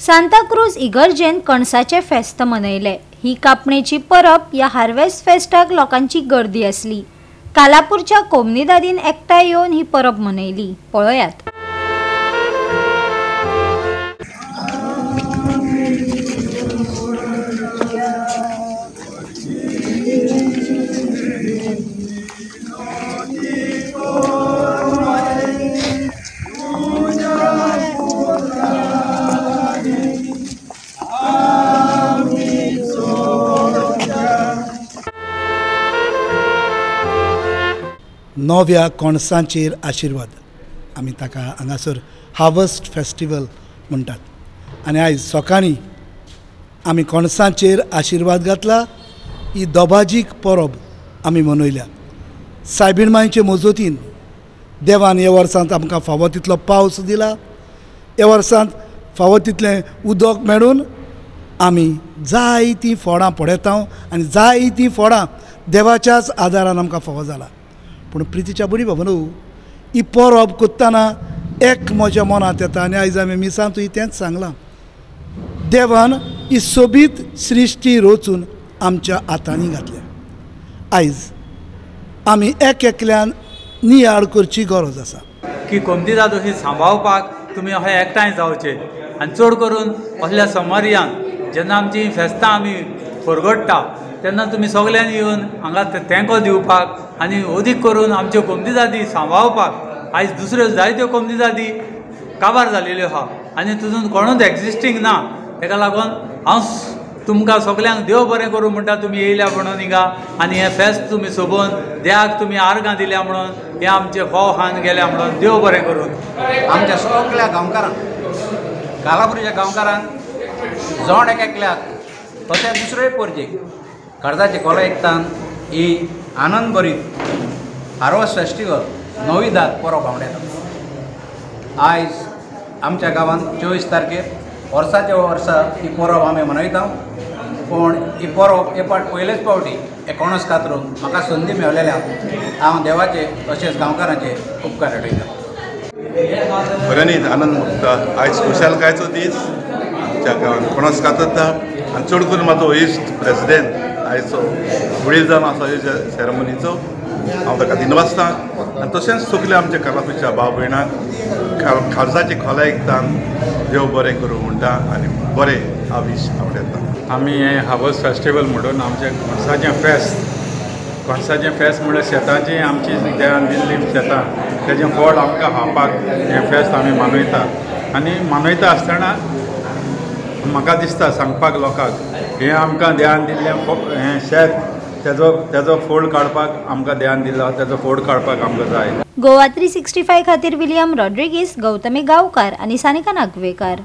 सांताक्रूज इगर्जेन कणसाचे फेस्त मनयले। ही कापणेची परब या हार्वेस्ट फेस्टाक लोकांची गर्दी असली। कालापूरच्या कोमनीदादीन एकठांय येवन ही परब मनयली। पळयात। नव्या कणसांचेर आशीर्वाद आमी ताका हांगासर हार्वेस्ट फेस्टिवल म्हणटात। आनी आयज सकाळीं आमी कणसांचेर आशीर्वाद घातला। ही दोबाजीक परब आमी मनयल्या। सायबीण मांयचे मजतीन देवान ह्या वर्सांत आमकां फावो तितलो पावस दिला। ह्या वर्सांत फावो तितलें उदक मेळून आमी जायतीं फळां पळयता आनी जायतीं फळां देवाच्याच आदारान आमकां फावो जाला। पूण प्रितीच्या बरी भावनो ही परब करतना एक म्हज्या मनांत येता आनी आयज आमी मिसांतूय तेंच सांगलां। देवान ही सोबीत सृश्टी रचून आमच्या हातांनी घातल्या। आयज आमी एक एकल्यान नियाळ करची गरज आसा की कोमनीदादो ही सांबाळपाक तुमी अशें एकठांय जावचे। आनी चड करून असल्या समारियांत जेन्ना आमची फेस्तां आमी फरगडटा तेन्ना तुमी सगळ्यांनी येवन हांगा तेंको दिवपाक आनी अदीक करून आमच्यो कोमनीदादी सांबाळपाक। आयज दुसऱ्यो जायत्यो कोमनीदादी काबार जालेल्यो आहा आनी तितून कोणूच एक्जिस्टींग ना। ताका लागून हांव तुमकां सगळ्यांक देव बरें करूं म्हणटा तुमी येयल्या म्हणून हिंगा आनी हें फेस्त तुमी सोबून देवाक तुमी आर्गां दिल्या म्हणून हे आमचे फोव खावन गेल्या म्हणून देव बरें करून। आमच्या सगळ्या गांवकारांक कालापुरीच्या गांवकारांक जोड एकल्याक तशें दुसऱ्योय परजेक कर्जाचे कोलयेकतान ही आनंद भरीत हार्वेस्ट फेस्टिवल नवी दात परब आवडटा। आयज आमच्या गांवांत 24 तारखेर वर्साच्या वर्सा ही परब आमी मनयता। पूण ही परब हे फावट पयलेच फावटी हे कणस कातरूंक म्हाका संदी मेळलेल्याक हांव देवाचे तशेंच गांवकारांचे उपकार आठयता। बरें न्ही आनंद भोगता। आयज खुशालकायेचो दीस आमच्या गांवांत कणस कातता आनी चड करून म्हाजो इश्ट प्रेसिडेंट आयचो वडील जावन आसा ह्या सेरेमनीचो हांव ताका दिनवासता। आनी तशेंच सगल्या आमच्या कालापुरच्या भाव भयणांक खालसाचे खोलायेकतान देव बरें करूं म्हणटा आनी बरें आवीश आवडटा। आमी हें हार्वेस्ट फेस्टिवल म्हणून आमचें कणसाचें फेस्त म्हणल्यार शेतांची आमची देवान दिल्लीं शेतां तेजें फळ आमकां खावपाक हें फेस्त आमी मनयता। आनी मनयता आसतना म्हाका दिसता सांगपाक लोकांक हें आमकां देवान दिल्लें हें शेत तेजो फोड काडपाक आमकां देवान दिला तेजो फोड काडपाक आमकां जाय। गोवा 365 खातीर विलियम रॉड्रिगीस, गौतमी गांवकार आनी सानिका नागवेकार।